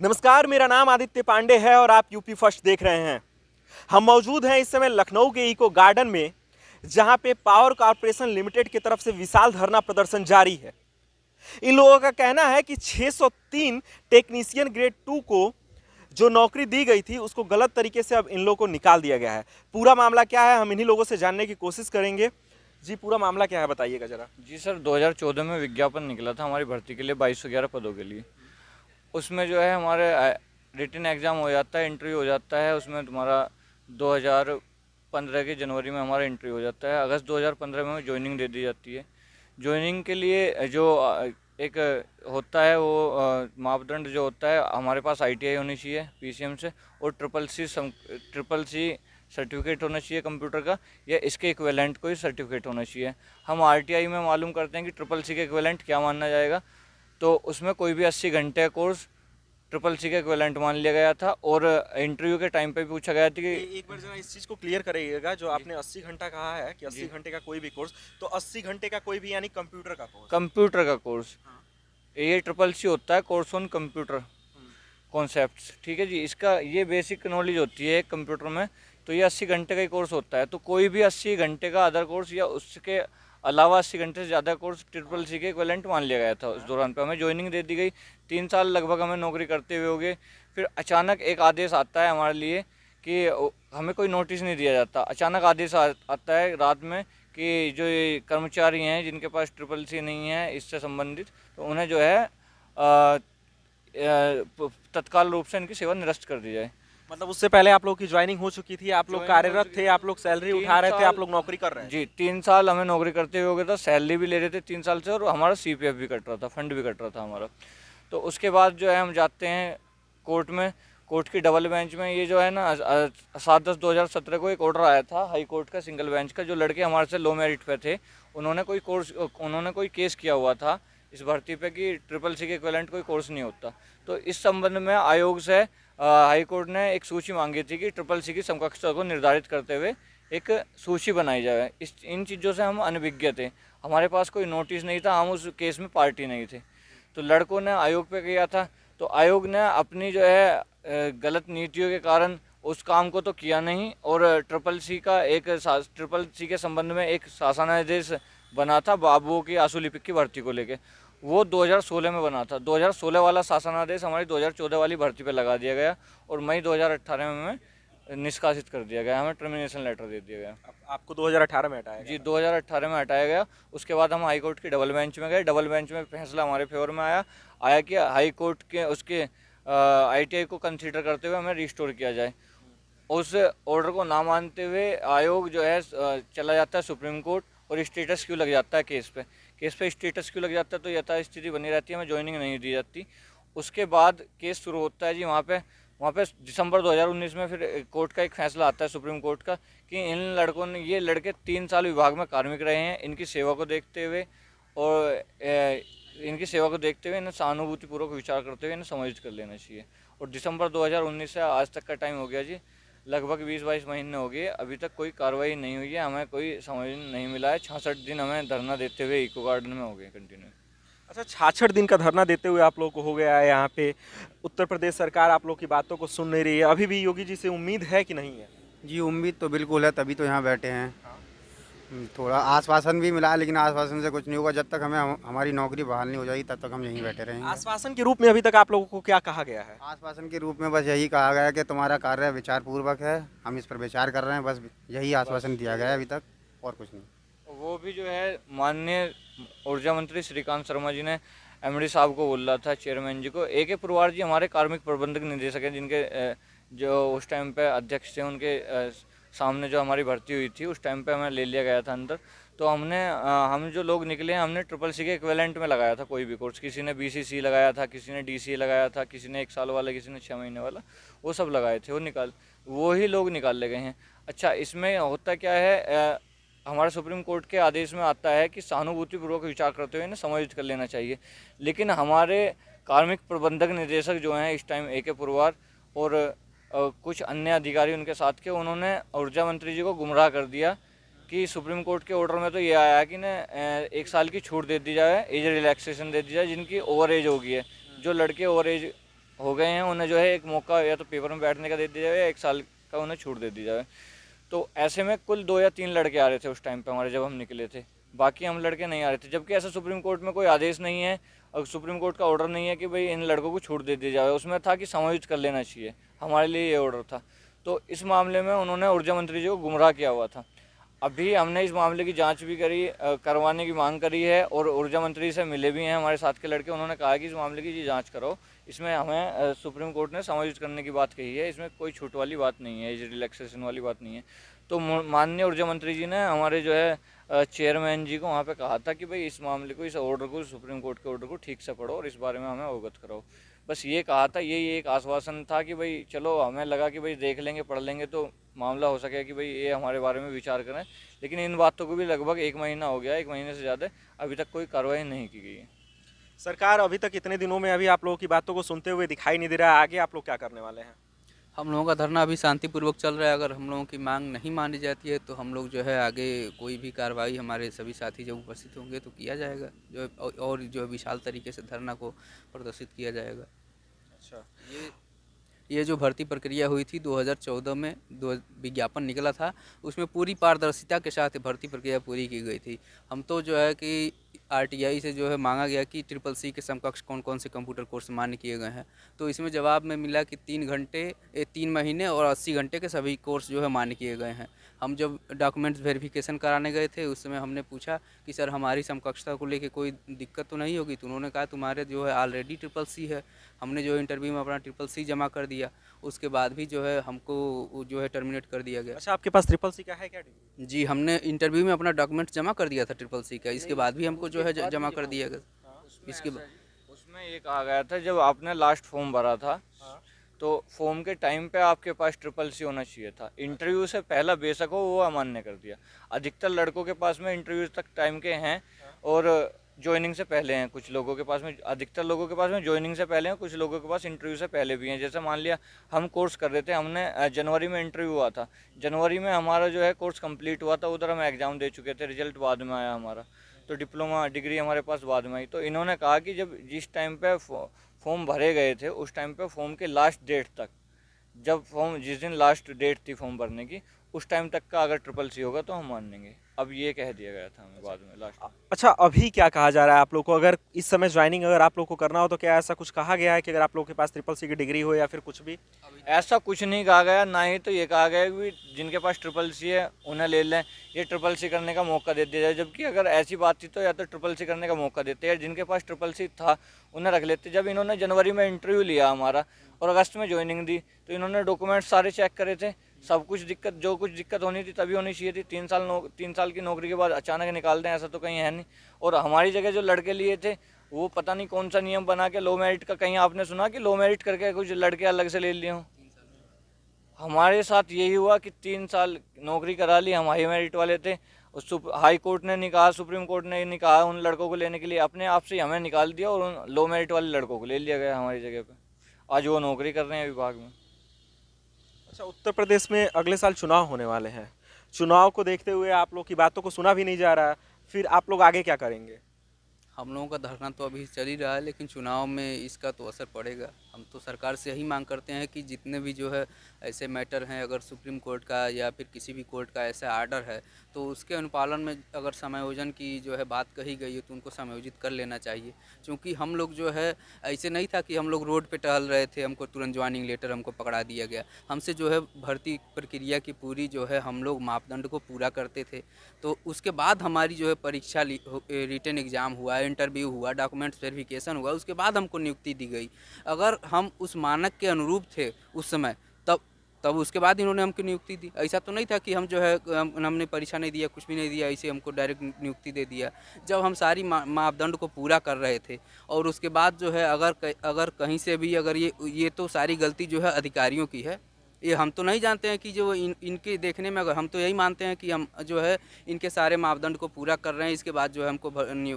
नमस्कार, मेरा नाम आदित्य पांडे है और आप यूपी फर्स्ट देख रहे हैं। हम मौजूद हैं इस समय लखनऊ के इको गार्डन में, जहां पे पावर कॉर्पोरेशन लिमिटेड की तरफ से विशाल धरना प्रदर्शन जारी है। इन लोगों का कहना है कि 603 टेक्नीशियन ग्रेड 2 को जो नौकरी दी गई थी उसको गलत तरीके से अब इन लोगों को निकाल दिया गया है। पूरा मामला क्या है, हम इन्हीं लोगों से जानने की कोशिश करेंगे। जी, पूरा मामला क्या है बताइएगा जरा। जी सर, 2014 में विज्ञापन निकला था हमारी भर्ती के लिए 2211 पदों के लिए। उसमें जो है हमारे रिटन एग्ज़ाम हो जाता है, इंटरव्यू हो जाता है। उसमें तुम्हारा 2015 के जनवरी में हमारा इंटरव्यू हो जाता है। अगस्त 2015 में हमें ज्वाइनिंग दे दी जाती है। ज्वाइनिंग के लिए जो एक होता है वो मापदंड जो होता है, हमारे पास ITI होनी चाहिए PCM से, और ट्रिपल सी सर्टिफिकेट होना चाहिए कंप्यूटर का, या इसके इक्विवेलेंट कोई सर्टिफिकेट होना चाहिए। हम RTI में मालूम करते हैं कि ट्रिपल सी के इक्विवेलेंट क्या माना जाएगा, तो उसमें कोई भी 80 घंटे का कोर्स ट्रिपल सी का इक्विवेलेंट मान लिया गया था। और इंटरव्यू के टाइम पे भी पूछा गया था कि एक बार जरा इस चीज को क्लियर करिएगा, जो आपने 80 घंटा कहा है कि 80 घंटे का कोई भी कोर्स, तो 80 घंटे का कोई भी यानी कंप्यूटर का कोर्स। कंप्यूटर का कोर्स, हाँ। ये ट्रिपल सी होता है, कोर्स ऑन कंप्यूटर कॉन्सेप्ट्स, ठीक है जी। इसका ये बेसिक नॉलेज होती है कंप्यूटर में, तो ये 80 घंटे का ही कोर्स होता है। तो कोई भी 80 घंटे का अदर कोर्स या उसके अलावा 80 घंटे से ज़्यादा कोर्स ट्रिपल सी के इक्विवेलेंट मान लिया गया था। उस दौरान पे हमें ज्वाइनिंग दे दी गई। 3 साल लगभग हमें नौकरी करते हुए हो गए। फिर अचानक एक आदेश आता है हमारे लिए कि हमें कोई नोटिस नहीं दिया जाता। अचानक आदेश आता है रात में कि जो ये कर्मचारी हैं जिनके पास ट्रिपल सी नहीं है इससे संबंधित, तो उन्हें जो है तत्काल रूप से इनकी सेवा निरस्त कर दी जाए। मतलब उससे पहले आप लोग की ज्वाइनिंग हो चुकी थी, आप लोग ज्वाइनिंग हो कार्यरत चुकी थे, थी। आप लोग सैलरी उठा रहे थे, आप लोग नौकरी कर रहे हैं। जी, 3 साल हमें नौकरी करते हुए हो गया था, सैलरी भी ले रहे थे 3 साल से, और हमारा CPF भी कट रहा था, फंड भी कट रहा था हमारा। तो उसके बाद जो है हम जाते हैं कोर्ट में, कोर्ट की डबल बेंच में। ये जो है ना 7/10/2017 को एक ऑर्डर आया था हाई कोर्ट का, सिंगल बेंच का। जो लड़के हमारे से लो मेरिट पे थे, उन्होंने कोई केस किया हुआ था इस भर्ती पे कि ट्रिपल सी के इक्विवेलेंट कोई कोर्स नहीं होता। तो इस संबंध में आयोग से हाई कोर्ट ने एक सूची मांगी थी कि ट्रिपल सी की समकक्षता को निर्धारित करते हुए एक सूची बनाई जाए। इन चीज़ों से हम अनभिज्ञ थे, हमारे पास कोई नोटिस नहीं था, हम उस केस में पार्टी नहीं थे। तो लड़कों ने आयोग पे किया था, तो आयोग ने अपनी जो है गलत नीतियों के कारण उस काम को तो किया नहीं। और ट्रिपल सी के संबंध में एक शासनादेश बना था बाबुओं की आशु लिपिक की भर्ती को लेके, वो 2016 में बना था। 2016 वाला शासनादेश हमारी 2014 वाली भर्ती पे लगा दिया गया, और मई 2018 में हमें निष्कासित कर दिया गया, हमें टर्मिनेशन लेटर दे दिया गया। आपको 2018 में हटाया जी, गया। 2018 में हटाया गया। उसके बाद हम हाई कोर्ट की डबल बेंच में गए। डबल बेंच में फैसला हमारे फेवर में आया कि हाई कोर्ट के उसके ITI को कंसीडर करते हुए हमें रिस्टोर किया जाए। उस ऑर्डर को ना मानते हुए आयोग जो है चला जाता है सुप्रीम कोर्ट, और स्टेटस क्यों लग जाता है केस पे स्टेटस क्यों लग जाता है, तो यथास्थिति बनी रहती है, हमें ज्वाइनिंग नहीं दी जाती। उसके बाद केस शुरू होता है जी वहाँ पे दिसंबर 2019 में फिर कोर्ट का एक फैसला आता है सुप्रीम कोर्ट का कि ये लड़के 3 साल विभाग में कार्मिक रहे हैं, इनकी सेवा को देखते हुए इन्हें सहानुभूतिपूर्वक विचार करते हुए इन्हें समायोजित कर लेना चाहिए। और दिसंबर 2019 से आज तक का टाइम हो गया जी, लगभग 20-22 महीने हो गए, अभी तक कोई कार्रवाई नहीं हुई है, हमें कोई समायोजन नहीं मिला है। 66 दिन हमें धरना देते हुए इको गार्डन में हो गए कंटिन्यू। अच्छा, 66 दिन का धरना देते हुए आप लोग को हो गया है यहाँ पे। उत्तर प्रदेश सरकार आप लोग की बातों को सुन नहीं रही है। अभी भी योगी जी से उम्मीद है कि नहीं है? जी, उम्मीद तो बिल्कुल है, तभी तो यहाँ बैठे हैं। थोड़ा आश्वासन भी मिला है, लेकिन आश्वासन से कुछ नहीं होगा। जब तक हमारी नौकरी बहाल नहीं हो जाएगी तब तक हम यहीं बैठे रहेंगे। आश्वासन के रूप में अभी तक आप लोगों को क्या कहा गया है? आश्वासन के रूप में बस यही कहा गया है कि तुम्हारा कार्य विचारपूर्वक है, हम इस पर विचार कर रहे हैं, बस यही आश्वासन दिया गया है अभी तक, और कुछ नहीं। वो भी जो है माननीय ऊर्जा मंत्री श्रीकांत शर्मा जी ने MD साहब को बोला था, चेयरमैन जी को। AK पुरवार जी हमारे कार्मिक प्रबंधक निदेशक हैं, जिनके जो उस टाइम पे अध्यक्ष थे, उनके सामने जो हमारी भर्ती हुई थी उस टाइम पे हमें ले लिया गया था अंदर। तो हम जो लोग निकले हमने ट्रिपल सी के इक्विवेलेंट में लगाया था कोई भी कोर्स। किसी ने BCC लगाया था, किसी ने DCA लगाया था, किसी ने 1 साल वाला, किसी ने 6 महीने वाला, वो सब लगाए थे। वो ही लोग निकाल ले गए हैं। अच्छा, इसमें होता क्या है, हमारे सुप्रीम कोर्ट के आदेश में आता है कि सहानुभूतिपूर्वक विचार करते हुए इन्हें समायोजित कर लेना चाहिए, लेकिन हमारे कार्मिक प्रबंधक निदेशक जो हैं इस टाइम AK पुरवार और कुछ अन्य अधिकारी उनके साथ के, उन्होंने ऊर्जा मंत्री जी को गुमराह कर दिया कि सुप्रीम कोर्ट के ऑर्डर में तो ये आया है कि ना 1 साल की छूट दे दी जाए, एज रिलैक्सेशन दे दी जाए जिनकी ओवर एज हो गई है। जो लड़के ओवर एज हो गए हैं, उन्हें जो है एक मौका या तो पेपर में बैठने का दे दिया जाए या 1 साल का उन्हें छूट दे दी जाए। तो ऐसे में कुल 2 या 3 लड़के आ रहे थे उस टाइम पे हमारे, जब हम निकले थे। बाकी हम लड़के नहीं आ रहे थे, जबकि ऐसा सुप्रीम कोर्ट में कोई आदेश नहीं है और सुप्रीम कोर्ट का ऑर्डर नहीं है कि भाई इन लड़कों को छूट दे दी जाए। उसमें था कि समायोजित कर लेना चाहिए, हमारे लिए ये ऑर्डर था। तो इस मामले में उन्होंने ऊर्जा मंत्री जी को गुमराह किया हुआ था। अभी हमने इस मामले की जांच भी करी, करवाने की मांग करी है और ऊर्जा मंत्री से मिले भी हैं हमारे साथ के लड़के। उन्होंने कहा कि इस मामले की जी जांच करो, इसमें हमें सुप्रीम कोर्ट ने समायोजित करने की बात कही है, इसमें कोई छूट वाली बात नहीं है, ये रिलैक्सेशन वाली बात नहीं है। तो माननीय ऊर्जा मंत्री जी ने हमारे जो है चेयरमैन जी को वहाँ पे कहा था कि भाई इस मामले को, इस ऑर्डर को, सुप्रीम कोर्ट के ऑर्डर को ठीक से पढ़ो और इस बारे में हमें अवगत कराओ। बस ये कहा था, यही एक आश्वासन था कि भाई चलो, हमें लगा कि भाई देख लेंगे, पढ़ लेंगे तो मामला हो सके कि भाई ये हमारे बारे में विचार करें। लेकिन इन बातों को भी लगभग 1 महीना हो गया, 1 महीने से ज़्यादा अभी तक कोई कार्रवाई नहीं की गई है। सरकार अभी तक इतने दिनों में अभी आप लोगों की बातों को सुनते हुए दिखाई नहीं दे रहा है। आगे आप लोग क्या करने वाले हैं? हम लोगों का धरना अभी शांतिपूर्वक चल रहा है। अगर हम लोगों की मांग नहीं मानी जाती है तो हम लोग जो है आगे कोई भी कार्रवाई, हमारे सभी साथी जब उपस्थित होंगे तो किया जाएगा, जो और जो विशाल तरीके से धरना को प्रदर्शित किया जाएगा। अच्छा, ये जो भर्ती प्रक्रिया हुई थी 2014 में, दो विज्ञापन निकला था, उसमें पूरी पारदर्शिता के साथ भर्ती प्रक्रिया पूरी की गई थी। हम तो जो है कि आरटीआई से जो है मांगा गया कि CCC के समकक्ष कौन कौन से कंप्यूटर कोर्स मान्य किए गए हैं, तो इसमें जवाब में मिला कि 3 महीने और 80 घंटे के सभी कोर्स जो है मान्य किए गए हैं। हम जब डॉक्यूमेंट्स वेरिफिकेशन कराने गए थे उस समय हमने पूछा कि सर हमारी समकक्षता को लेके कोई दिक्कत तो नहीं होगी, तो उन्होंने कहा तुम्हारे जो है ऑलरेडी CCC है। हमने जो इंटरव्यू में अपना CCC जमा कर दिया, उसके बाद भी जो है हमको जो है टर्मिनेट कर दिया गया। अच्छा, आपके पास CCC का है क्या डिग्री? जी, हमने इंटरव्यू में अपना डॉक्यूमेंट जमा कर दिया था CCC का, इसके बाद भी हमको जो है जमा कर दिया गया। इसके बाद उसमें ये कहा गया था, जब आपने लास्ट फॉर्म भरा था तो फॉर्म के टाइम पे आपके पास CCC होना चाहिए था। इंटरव्यू से पहला बेशक हो, वो अमान्य कर दिया। अधिकतर लड़कों के पास में इंटरव्यू तक टाइम के हैं और ज्वाइनिंग से पहले हैं। कुछ लोगों के पास में, अधिकतर लोगों के पास में ज्वाइनिंग से पहले हैं, कुछ लोगों के पास इंटरव्यू से पहले भी हैं। जैसे मान लिया हम कोर्स कर रहे थे, हमने जनवरी में इंटरव्यू हुआ था, जनवरी में हमारा जो है कोर्स कंप्लीट हुआ था, उधर हम एग्ज़ाम दे चुके थे, रिजल्ट बाद में आया हमारा, तो डिप्लोमा डिग्री हमारे पास बाद में आई। तो इन्होंने कहा कि जब जिस टाइम पे फॉर्म भरे गए थे उस टाइम पे फॉर्म के लास्ट डेट तक, जब फॉर्म जिस दिन लास्ट डेट थी फॉर्म भरने की, उस टाइम तक का अगर CCC होगा तो हम मान लेंगे। अब ये कह दिया गया था हमें बाद में लास्ट में। अच्छा, अभी क्या कहा जा रहा है आप लोग को? अगर इस समय ज्वाइनिंग अगर आप लोग को करना हो तो क्या ऐसा कुछ कहा गया है कि अगर आप लोग के पास CCC की डिग्री हो या फिर कुछ भी? ऐसा कुछ नहीं कहा गया, ना ही तो ये कहा गया कि जिनके पास CCC है उन्हें ले लें, ये CCC करने का मौका दे दिया जाए। जबकि अगर ऐसी बात थी तो या तो CCC करने का मौका देते, या जिनके पास CCC था उन्हें रख लेते। जब इन्होंने जनवरी में इंटरव्यू लिया हमारा और अगस्त में ज्वाइनिंग दी, तो इन्होंने डॉक्यूमेंट सारे चेक करे थे, सब कुछ दिक्कत, जो कुछ दिक्कत होनी थी तभी होनी चाहिए थी। 3 साल की नौकरी के बाद अचानक निकाल दें, ऐसा तो कहीं है नहीं। और हमारी जगह जो लड़के लिए थे, वो पता नहीं कौन सा नियम बना के लो मेरिट का, कहीं आपने सुना कि लो मेरिट करके कुछ लड़के अलग से ले लिए हों? हमारे साथ यही हुआ कि 3 साल नौकरी करा ली, हम हाई मेरिट वाले थे, हाई कोर्ट ने नहीं कहा, सुप्रीम कोर्ट ने नहीं कहा उन लड़कों को लेने के लिए, अपने आप से हमें निकाल दिया और उन लो मेरिट वाले लड़कों को ले लिया गया हमारी जगह पे। आज वो नौकरी कर रहे हैं विभाग में। अच्छा, उत्तर प्रदेश में अगले साल चुनाव होने वाले हैं। चुनाव को देखते हुए आप लोग की बातों को सुना भी नहीं जा रहा, फिर आप लोग आगे क्या करेंगे? हम लोगों का धरना तो अभी चल ही रहा है, लेकिन चुनाव में इसका तो असर पड़ेगा। हम तो सरकार से यही मांग करते हैं कि जितने भी जो है ऐसे मैटर हैं, अगर सुप्रीम कोर्ट का या फिर किसी भी कोर्ट का ऐसा आर्डर है तो उसके अनुपालन में अगर समायोजन की जो है बात कही गई है तो उनको समायोजित कर लेना चाहिए। क्योंकि हम लोग जो है, ऐसे नहीं था कि हम लोग रोड पे टहल रहे थे, हमको तुरंत ज्वाइनिंग लेटर हमको पकड़ा दिया गया। हमसे जो है भर्ती प्रक्रिया की पूरी जो है हम लोग मापदंड को पूरा करते थे, तो उसके बाद हमारी जो है परीक्षा रिटन एग्ज़ाम हुआ, इंटरव्यू हुआ, डॉक्यूमेंट्स वेरिफिकेशन हुआ, उसके बाद हमको नियुक्ति दी गई। अगर हम उस मानक के अनुरूप थे उस समय, तब उसके बाद इन्होंने हमको नियुक्ति दी। ऐसा तो नहीं था कि हम जो है हमने परीक्षा नहीं दिया, कुछ भी नहीं दिया, ऐसे हमको डायरेक्ट नियुक्ति दे दिया। जब हम सारी मापदंड को पूरा कर रहे थे और उसके बाद जो है अगर कहीं से भी अगर ये तो सारी गलती जो है अधिकारियों की है, ये हम तो नहीं जानते हैं कि जो इनके देखने में, अगर हम तो यही मानते हैं कि हम जो है इनके सारे मापदंड को पूरा कर रहे हैं, इसके बाद जो है हमको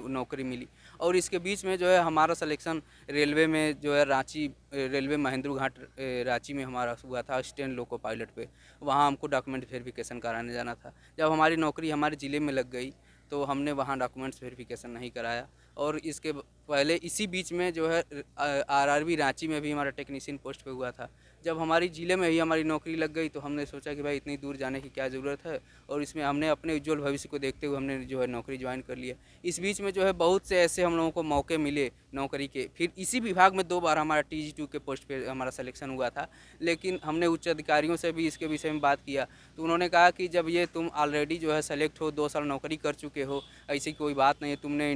नौकरी मिली। और इसके बीच में जो है हमारा सिलेक्शन रेलवे में जो है रांची रेलवे महेंद्र घाट रांची में हमारा हुआ था, असिस्टेंट लोको पायलट पे। वहाँ हमको डॉक्यूमेंट वेरिफिकेशन कराने जाना था। जब हमारी नौकरी हमारे ज़िले में लग गई तो हमने वहाँ डॉक्यूमेंट्स वेरिफिकेशन नहीं कराया और इसके पहले इसी बीच में जो है आरआरबी रांची में भी हमारा टेक्नीशियन पोस्ट पे हुआ था। जब हमारी ज़िले में ही हमारी नौकरी लग गई तो हमने सोचा कि भाई इतनी दूर जाने की क्या ज़रूरत है, और इसमें हमने अपने उज्ज्वल भविष्य को देखते हुए हमने जो है नौकरी ज्वाइन कर लिया। इस बीच में जो है बहुत से ऐसे हम लोगों को मौके मिले नौकरी के। फिर इसी विभाग में 2 बार हमारा TG2 के पोस्ट पे हमारा सिलेक्शन हुआ था, लेकिन हमने उच्च अधिकारियों से भी इसके विषय में बात किया तो उन्होंने कहा कि जब ये तुम ऑलरेडी जो है सेलेक्ट हो, 2 साल नौकरी कर चुके हो, ऐसी कोई बात नहीं है, तुमने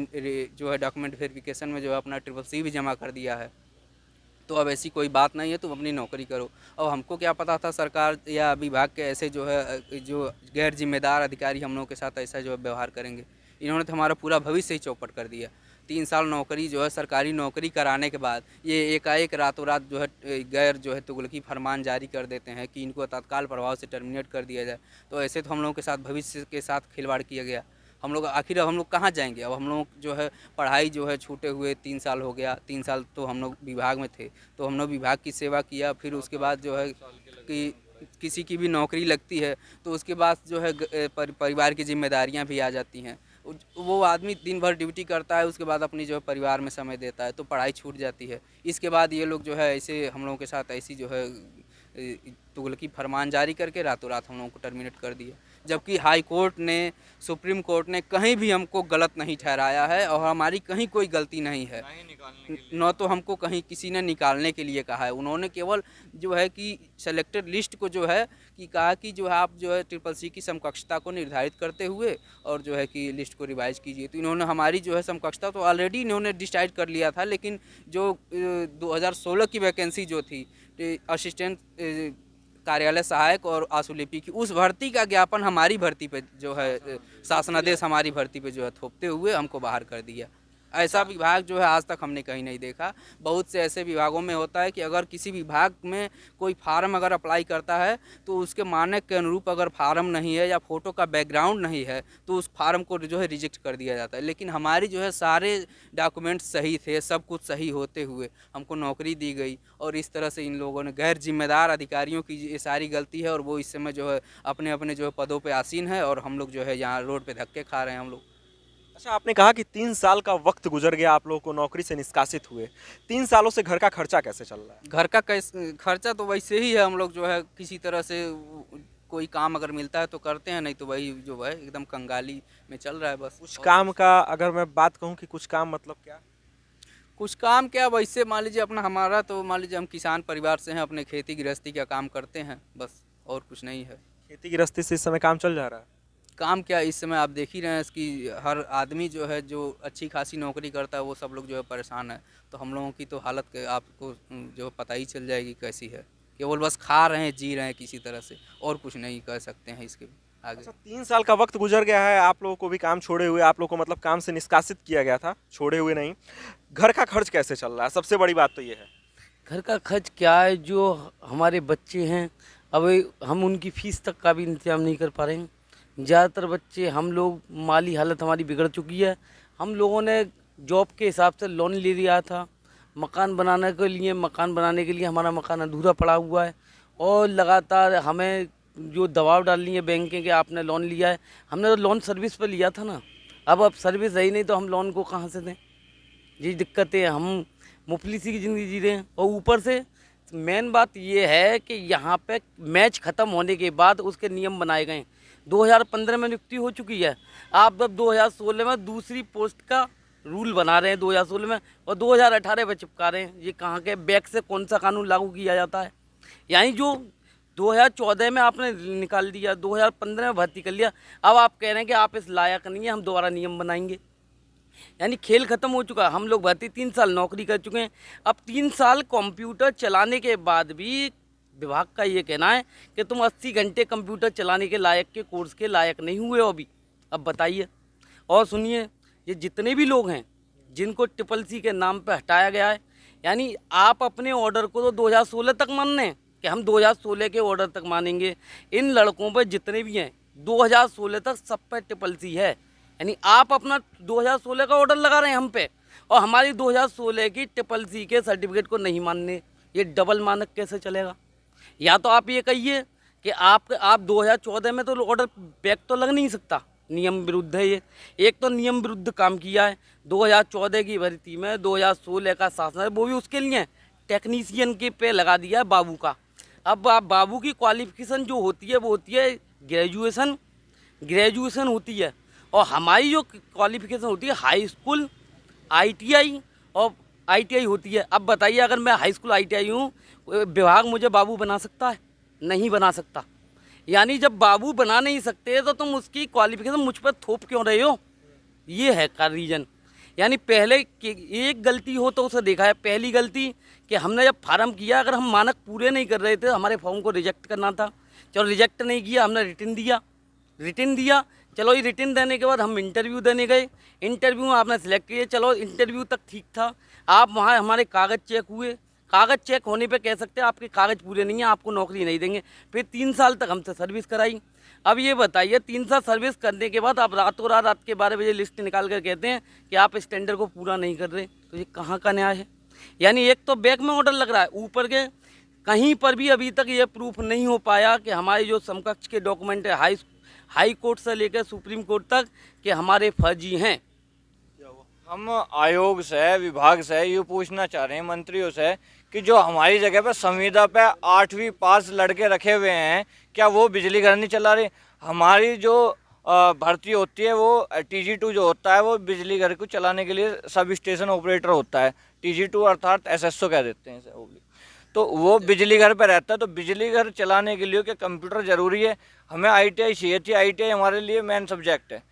जो है डॉक्यूमेंट वेरिफिकेशन में जो है अपना CCC भी जमा कर दिया है, तो अब ऐसी कोई बात नहीं है, तुम अपनी नौकरी करो। अब हमको क्या पता था सरकार या विभाग के ऐसे जो है जो गैर जिम्मेदार अधिकारी हम लोगों के साथ ऐसा जो है व्यवहार करेंगे। इन्होंने तो हमारा पूरा भविष्य ही चौपट कर दिया। 3 साल नौकरी जो है सरकारी नौकरी कराने के बाद ये एकाएक रातों रात जो है गैर जो है तुगलकी फरमान जारी कर देते हैं कि इनको तत्काल प्रभाव से टर्मिनेट कर दिया जाए। तो ऐसे तो हम लोगों के साथ भविष्य के साथ खिलवाड़ किया गया। हम लोग आखिर अब हम लोग कहाँ जाएंगे? अब हम लोग जो है पढ़ाई जो है छूटे हुए 3 साल हो गया। 3 साल तो हम लोग विभाग में थे, तो हम लोग विभाग की सेवा किया। फिर उसके बाद जो है कि किसी की भी नौकरी लगती है तो उसके बाद जो है परिवार की जिम्मेदारियां भी आ जाती हैं। वो आदमी दिन भर ड्यूटी करता है, उसके बाद अपनी जो है परिवार में समय देता है, तो पढ़ाई छूट जाती है। इसके बाद ये लोग जो है ऐसे हम लोगों के साथ ऐसी जो है तुगलकी फरमान जारी करके रातों रात हम लोगों को टर्मिनेट कर दिया। जबकि हाई कोर्ट ने, सुप्रीम कोर्ट ने कहीं भी हमको गलत नहीं ठहराया है और हमारी कहीं कोई गलती नहीं है, न तो हमको कहीं किसी ने निकालने के लिए कहा है। उन्होंने केवल जो है कि सेलेक्टेड लिस्ट को जो है कि कहा कि जो है आप जो है CCC की समकक्षता को निर्धारित करते हुए और जो है कि लिस्ट को रिवाइज कीजिए। तो इन्होंने हमारी जो है समकक्षता तो ऑलरेडी इन्होंने डिसाइड कर लिया था, लेकिन जो 2016 की वैकेंसी जो थी असिस्टेंट कार्यालय सहायक और आशुलिपि की, उस भर्ती का ज्ञापन हमारी भर्ती पे जो है शासनादेश हमारी भर्ती पे जो है थोपते हुए हमको बाहर कर दिया। ऐसा विभाग जो है आज तक हमने कहीं नहीं देखा। बहुत से ऐसे विभागों में होता है कि अगर किसी विभाग में कोई फार्म अगर अप्लाई करता है तो उसके मानक के अनुरूप अगर फार्म नहीं है या फ़ोटो का बैकग्राउंड नहीं है तो उस फार्म को जो है रिजेक्ट कर दिया जाता है। लेकिन हमारी जो है सारे डॉक्यूमेंट्स सही थे, सब कुछ सही होते हुए हमको नौकरी दी गई। और इस तरह से इन लोगों ने, गैर जिम्मेदार अधिकारियों की ये सारी गलती है और वो इस समय जो है अपने अपने जो है पदों पर आसीन है और हम लोग जो है यहाँ रोड पर धक्के खा रहे हैं हम लोग। अच्छा, आपने कहा कि 3 साल का वक्त गुजर गया, आप लोगों को नौकरी से निष्कासित हुए। 3 सालों से घर का खर्चा कैसे चल रहा है? घर का खर्चा तो वैसे ही है, हम लोग जो है किसी तरह से कोई काम अगर मिलता है तो करते हैं, नहीं तो वही जो है एकदम कंगाली में चल रहा है बस। कुछ काम का अगर मैं बात कहूँ कि कुछ काम मतलब क्या? कुछ काम क्या, वैसे मान लीजिए अपना हमारा तो मान लीजिए हम किसान परिवार से हैं, अपने खेती गृहस्थी का काम करते हैं बस, और कुछ नहीं है। खेती गृहस्थी से इस समय काम चल जा रहा है? काम क्या, इस समय आप देख ही रहे हैं कि हर आदमी जो है जो अच्छी खासी नौकरी करता है वो सब लोग जो है परेशान है। तो हम लोगों की तो हालत आपको जो पता ही चल जाएगी कैसी है। केवल बस खा रहे हैं, जी रहे हैं किसी तरह से, और कुछ नहीं कह सकते हैं इसके आगे। अच्छा, 3 साल का वक्त गुजर गया है, आप लोगों को भी काम छोड़े हुए, आप लोगों को मतलब काम से निष्कासित किया गया था, छोड़े हुए नहीं। घर का खर्च कैसे चल रहा है? सबसे बड़ी बात तो ये है। घर का खर्च क्या है, जो हमारे बच्चे हैं अब हम उनकी फ़ीस तक का भी इंतजाम नहीं कर पा रहे हैं। ज़्यादातर बच्चे, हम लोग, माली हालत हमारी बिगड़ चुकी है। हम लोगों ने जॉब के हिसाब से लोन ले लिया था मकान बनाने के लिए हमारा मकान अधूरा पड़ा हुआ है और लगातार हमें जो दबाव डाल रही है बैंकें कि आपने लोन लिया है। हमने तो लोन सर्विस पर लिया था ना, अब सर्विस है ही नहीं तो हम लोन को कहाँ से दें? ये दिक्कतें, हम मुफलिसी की ज़िंदगी जी रहे हैं। और ऊपर से मेन बात ये है कि यहाँ पे मैच ख़त्म होने के बाद उसके नियम बनाए गए। 2015 में नियुक्ति हो चुकी है, आप अब 2016 में दूसरी पोस्ट का रूल बना रहे हैं 2016 में, और 2018 में चिपका रहे हैं। ये कहाँ के बैक से कौन सा कानून लागू किया जाता है? यानी जो 2014 में आपने निकाल दिया, 2015 में भर्ती कर लिया, अब आप कह रहे हैं कि आप इस लायक नहीं है, हम दोबारा नियम बनाएंगे। यानी खेल ख़त्म हो चुका है। हम लोग भर्ती 3 साल नौकरी कर चुके हैं, अब 3 साल कंप्यूटर चलाने के बाद भी विभाग का ये कहना है कि तुम 80 घंटे कंप्यूटर चलाने के लायक के कोर्स के लायक नहीं हुए हो अभी। अब बताइए। और सुनिए, ये जितने भी लोग हैं जिनको CCC के नाम पे हटाया गया है, यानी आप अपने ऑर्डर को तो 2016 तक मान रहे हैं कि हम 2016 के ऑर्डर तक मानेंगे। इन लड़कों पर जितने भी हैं 2016 तक सब पे CCC है। यानी आप अपना 2016 का ऑर्डर लगा रहे हैं हम पे, और हमारी 2016 की CCC के सर्टिफिकेट को नहीं मानने। ये डबल मानक कैसे चलेगा? या तो आप ये कहिए कि आप 2014 में तो ऑर्डर बैक तो लग नहीं सकता, नियम विरुद्ध है ये। एक तो नियम विरुद्ध काम किया है। 2014 की भर्ती में 2016 का शासन है, वो भी उसके लिए टेक्नीशियन के पे लगा दिया है बाबू का। अब आप बाबू की क्वालिफिकेशन जो होती है वो होती है ग्रेजुएशन होती है, और हमारी जो क्वालिफिकेशन होती है हाई स्कूल, ITI और ITI होती है। अब बताइए, अगर मैं हाई स्कूल ITI हूँ, विभाग मुझे बाबू बना सकता है? नहीं बना सकता। यानी जब बाबू बना नहीं सकते तो तुम उसकी क्वालिफिकेशन मुझ पर थोप क्यों रहे हो? ये है का रीज़न। यानी पहले एक गलती हो तो उसे देखा है। पहली गलती कि हमने जब फार्म किया, अगर हम मानक पूरे नहीं कर रहे थे, हमारे फॉर्म को रिजेक्ट करना था। चलो रिजेक्ट नहीं किया, हमने रिटर्न दिया। चलो ये रिटर्न देने के बाद हम इंटरव्यू देने गए। इंटरव्यू में आपने सेलेक्ट किए, चलो इंटरव्यू तक ठीक था। आप वहाँ हमारे कागज़ चेक हुए, कागज़ चेक होने पे कह सकते हैं आपके कागज़ पूरे नहीं हैं, आपको नौकरी नहीं देंगे। फिर 3 साल तक हमसे सर्विस कराई। अब ये बताइए, 3 साल सर्विस करने के बाद आप रातों रात के 12 बजे लिस्ट निकाल कर कहते हैं कि आप स्टैंडर्ड को पूरा नहीं कर रहे, तो ये कहाँ का न्याय है? यानी एक तो बैक में ऑर्डर लग रहा है, ऊपर के कहीं पर भी अभी तक ये प्रूफ नहीं हो पाया कि हमारे जो समकक्ष के डॉक्यूमेंट है हाई कोर्ट से लेकर सुप्रीम कोर्ट तक कि हमारे फर्जी हैं। हम आयोग से, विभाग से ये पूछना चाह रहे हैं, मंत्रियों से, कि जो हमारी जगह पे संविदा पे 8वीं पास लड़के रखे हुए हैं, क्या वो बिजली घर नहीं चला रहे? हमारी जो भर्ती होती है वो TG2 जो होता है वो बिजली घर को चलाने के लिए सब स्टेशन ऑपरेटर होता है। TG2 अर्थात SSO कह देते हैं इसे, तो वो बिजली घर पे रहता है। तो बिजली घर चलाने के लिए क्या कंप्यूटर ज़रूरी है? हमें ITI चाहिए थी। ITI हमारे लिए मेन सब्जेक्ट है।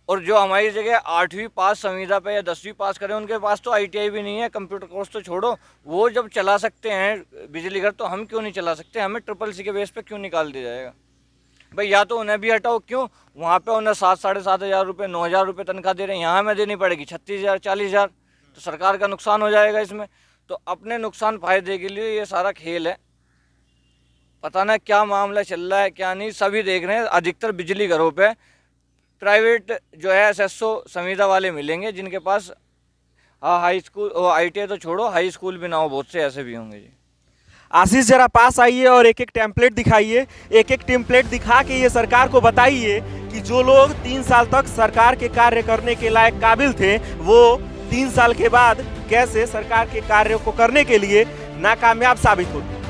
और जो हमारी जगह 8वीं पास संविदा पे या 10वीं पास करें, उनके पास तो ITI भी नहीं है, कंप्यूटर कोर्स तो छोड़ो। वो जब चला सकते हैं बिजली घर, तो हम क्यों नहीं चला सकते? हमें SSC के बेस पे क्यों निकाल दिया जाएगा? भाई या तो उन्हें भी हटाओ, क्यों वहाँ पे उन्हें 7 साढ़े 7 हज़ार रुपये, 9 हज़ार रुपये तनख्वाह दे रहे हैं, यहाँ हमें देनी पड़ेगी 36,000 40,000, तो सरकार का नुकसान हो जाएगा इसमें। तो अपने नुकसान फायदे के लिए ये सारा खेल है। पता ना क्या मामला चल रहा है, क्या नहीं, सभी देख रहे हैं। अधिकतर बिजली घरों पे प्राइवेट जो है SSO संविदा वाले मिलेंगे, जिनके पास हाई स्कूल ITI तो छोड़ो, हाई स्कूल भी ना हो, बहुत से ऐसे भी होंगे जी। आशीष जरा पास आइए और एक एक टेम्पलेट दिखाइए। एक एक टेम्पलेट दिखा के ये सरकार को बताइए कि जो लोग 3 साल तक सरकार के कार्य करने के लायक काबिल थे, वो 3 साल के बाद कैसे सरकार के कार्यों को करने के लिए नाकामयाब साबित होते हैं।